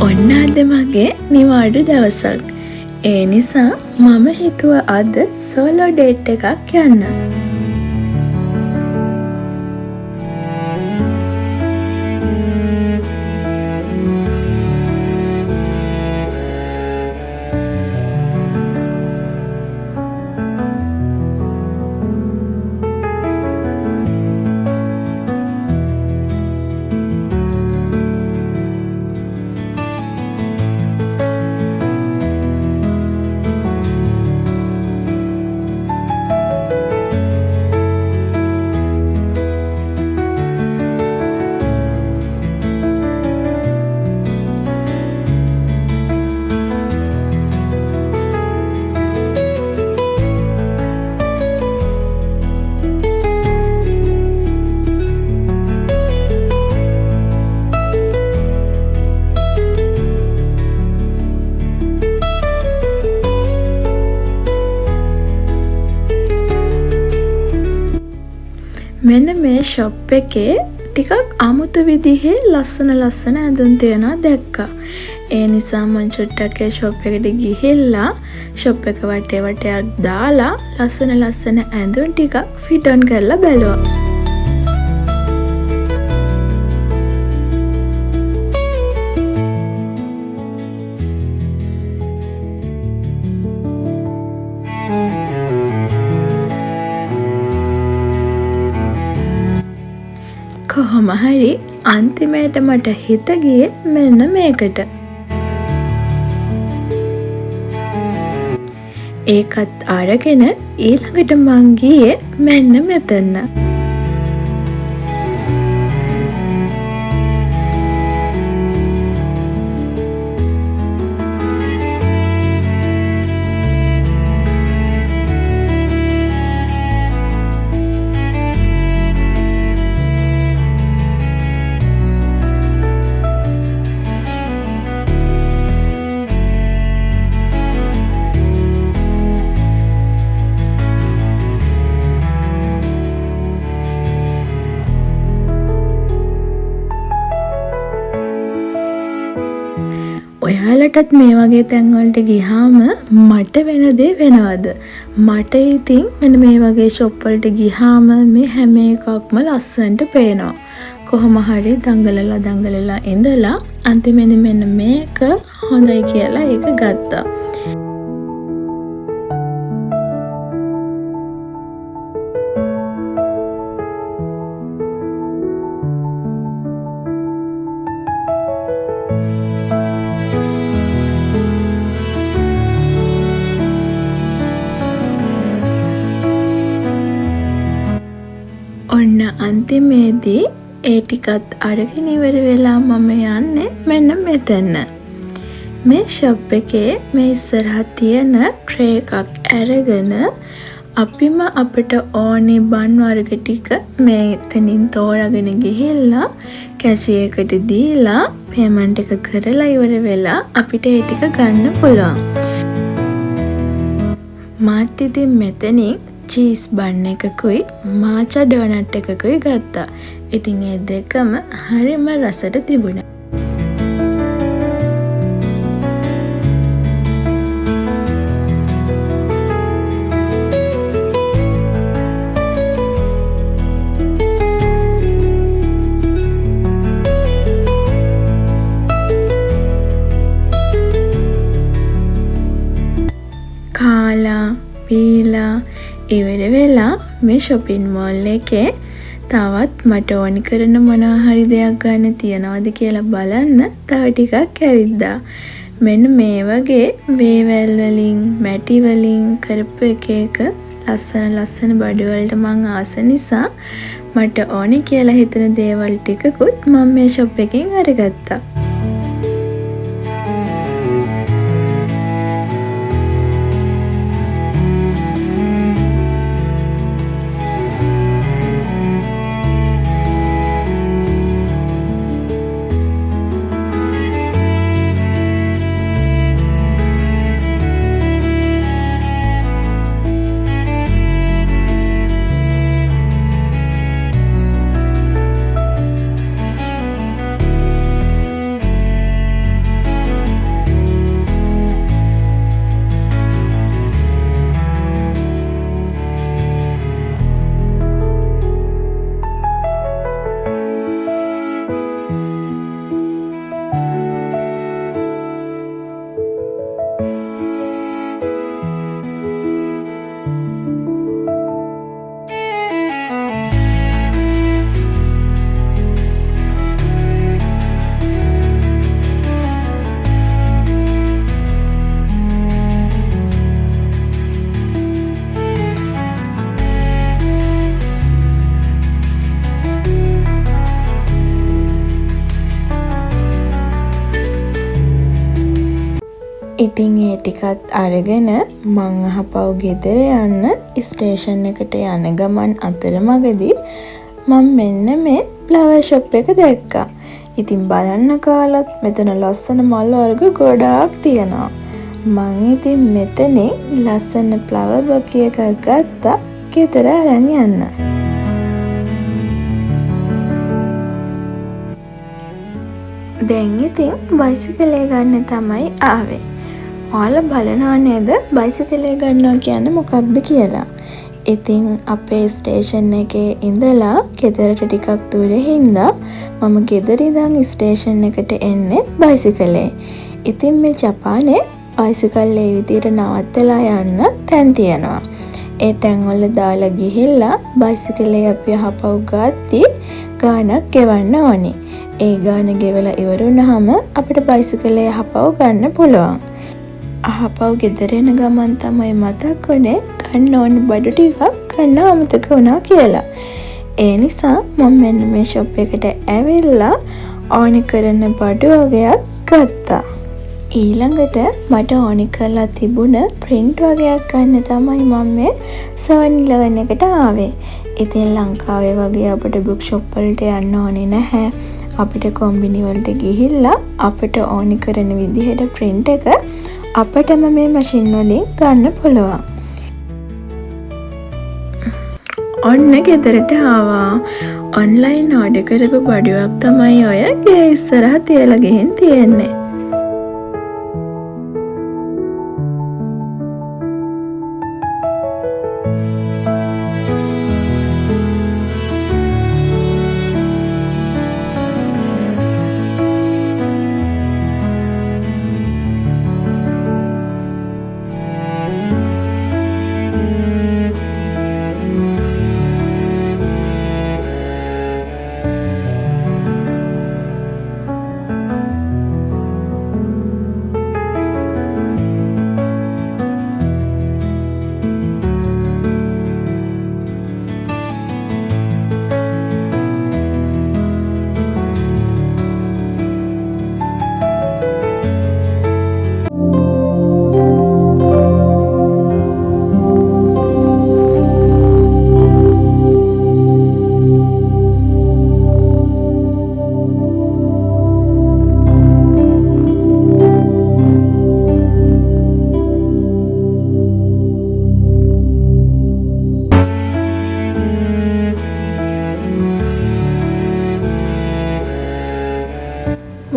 ඔන්න අද මගේ නිවාඩු දවසක්. ඒ නිසා මම හිතුවා අද සෝලෝ ඩේට් එකක් යන්න. මෙන්න මේ ෂොප් එකේ ටිකක් අමුතු විදිහේ ලස්සන ඇඳුම් තියනවා දැක්කා. ඒ නිසා මම චුට්ටක් ඒ ෂොප් එකට ගිහිල්ලා ෂොප් එක වටේක් දාලා ලස්සන ඇඳුම් ටිකක් ෆිට් ඔන් කරලා බැලුවා. කොහොම හරි අන්තිමයට මට හිත ගියේ මෙන්න මේකට. ඒකත් අරගෙන ඊළඟට මං ගියේ මෙන්න මෙතන. ඔයාලටත් මේ වගේ තැන්වලට ගියාම මට වෙන දේ වෙනවද? මට ඉතින් මෙන්න මේ වගේ ෂොප් වලට ගියාම මේ හැම එකක්ම ලස්සනට පේනවා. කොහොම හරි දඟලලා ඉඳලා අන්තිමේදී මෙන්න මේක හොඳයි කියලා ඒක ගත්තා. ඔන්න අන්තිමේදී ඒ ටිකත් අරගෙන ඉවර වෙලා මම යන්නේ මෙන්න මෙතන. මේ ෂොප් එකේ මේ ඉස්සරහා තියෙන ට්‍රේ එකක් අරගෙන අපිම අපිට ඕනේ බන් වර්ග ටික මෙතනින් තෝරාගෙන ගිහිල්ලා කැෂියර් එකට දීලා පේමන්ට් එක කරලා ඉවර වෙලා අපිට ඒ ටික ගන්න පුළුවන්. මාත් ඉතින් මෙතනින් චීස් බන් එකකුයි මාචා ඩෝනට් එකකුයි ගත්තා. ඉතින් ඒ දෙකම හරිම රසට තිබුණා. කාලා පීලා ඉවර වෙලා මේ shopping mall එකේ තවත් මට ඕනි කරන මොනවා හරි දෙයක් ගන්න තියනවද කියලා බලන්න තව ටිකක් ඇවිද්දා. මෙන්න මේ වගේ වේවැල් වලින් මැටි වලින් කරපු එක ලස්සන බඩු වලට මං ආස නිසා මට ඕනි කියලා හිතන දේවල් ටිකකුත් මම මේ shop එකෙන් අරගත්තා. ඉතින් ඒ ටිකත් අරගෙන මං අහපව් ගෙදර යන්න ස්ටේෂන් එකට යන ගමන් අතරමඟදී මම මෙන්න මේ ෆ්ලවර් ෂොප් එක දැක්කා. ඉතින් බලන්න කාලත් මෙතන ලස්සන මල් වර්ග ගොඩාක් තියෙනවා. මං ඉතින් මෙතනින් ලස්සන ෆ්ලවර් බොකේ එකක් ගත්තා ගෙදර අරන් යන්න. දැන් ඉතින් බයිසිකලේ ගන්න තමයි ආවේ. ඔයාලා බලනවා නේද බයිසිකලේ ගන්නවා කියන්නේ මොකක්ද කියලා? ඉතින් අපේ ස්ටේෂන් එකේ ඉඳලා ගෙදරට ටිකක් දුරේ හින්දා මම ගෙදර ඉඳන් ස්ටේෂන් එකට එන්නේ බයිසිකලේ. ඉතින් මේ ජපානේ බයිසිකල් ඒ විදිහට නවත්තලා යන්න තැන් තියෙනවා. ඒ තැන් වල දාලා ගිහිල්ලා බයිසිකලේ අපි අහපව් ගාද්දි ගාණක් ගෙවන්න ඕනි. ඒ ගාණ ගෙවලා ඉවර වුණාම අපිට බයිසිකලේ අහපව් ගන්න පුළුවන්. අහපව් ගෙදර එන ගමන් තමයි මතක් වුණේ ගන්න ඕන බඩු ටිකක් ගන්න අමතක වුණා කියලා. ඒ නිසා මම මෙන්න මේ ෂොප් එකට ඇවිල්ලා ඕනි කරන බඩු වගේක් ගත්තා. ඊළඟට මට ඕනි කරලා තිබුණ print වගේක් ගන්න තමයි මම මේ 7-Eleven එකට ආවේ. ඉතින් ලංකාවේ වගේ අපිට book shop වලට යන්න ඕනේ නැහැ. අපිට කොම්බිනි වලට ගිහිල්ලා අපිට ඕනි කරන විදිහට print එක අපටම මේ මැෂින් වලින් ගන්න පුළුවන්. ඔන්න ගෙදරට ආවා. ඔන්ලයින් ඕඩර් කරපු බඩුවක් තමයි ඔය ගේ ඉස්සරහ තියලා ගිහින් තියෙන්නේ.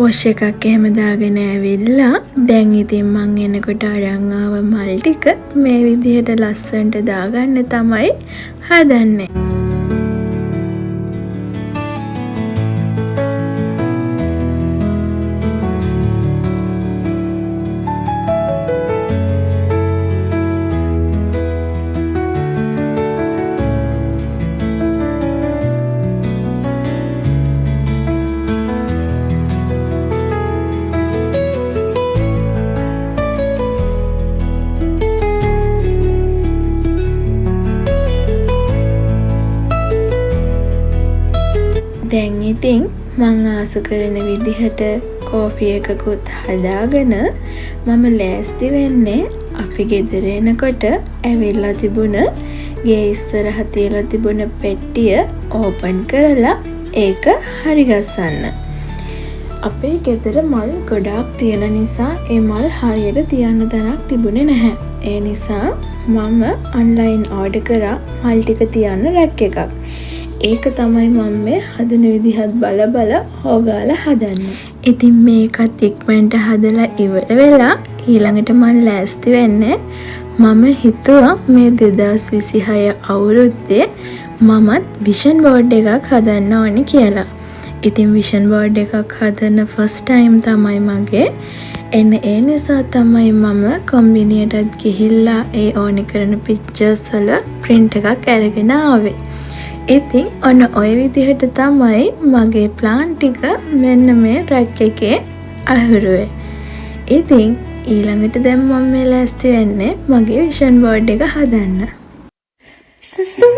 වොෂ් එකක් එහෙම දාගෙන ඇවිල්ලා දැන් ඉතින් මං එනකොට අරන් ආව මල් ටික මේ විදිහට ලස්සනට දාගන්න තමයි හදන්නේ. දැන් ඉතින් මං ආස කරන විදිහට කෝෆි එකකුත් හදාගෙන මම ලෑස්ති වෙන්නේ අපි ගෙදර එනකොට ඇවිල්ලා තිබුණ ගේ ඉස්සරහ තියලා තිබුණ පෙට්ටිය ඕපන් කරලා ඒක හරි ගස්සන්න. අපේ ගෙදර මල් ගොඩාක් තියෙන නිසා ඒ මල් හරියට තියන්න තැනක් තිබුණේ නැහැ. ඒ නිසා මම ඔන්ලයින් ඕඩර් කරා මල් ටික තියන්න රැක් එකක්. ඒක තමයි මම මේ හදන විදිහත් බල හොගාලා හදන්නේ. ඉතින් මේකත් ඉක්මනට හදලා ඉවර වෙලා ඊළඟට මම ලෑස්ති වෙන්නේ. මම හිතුවා මේ 2026 අවුරුද්දේ මමත් විෂන් බෝඩ් එකක් හදන්න ඕනි කියලා. ඉතින් විෂන් බෝඩ් එකක් හදන ෆස්ට් ටයිම් තමයි මගේ. ඒ නිසා තමයි මම කොම්බිනියටත් ගිහිල්ලා ඒ ඕනි කරන පික්චර්ස් වල print එකක් අරගෙන ආවේ. ඉතින් ඔන්න ඔය විදිහට තමයි මගේ ප්ලාන් ටික මෙන්න මේ රැක් එකේ අහුරුවේ. ඉතින් ඊළඟට දැන් මම මේ ලෑස්ති වෙන්නේ මගේ විෂන් බෝඩ් එක හදන්න. සුසුම්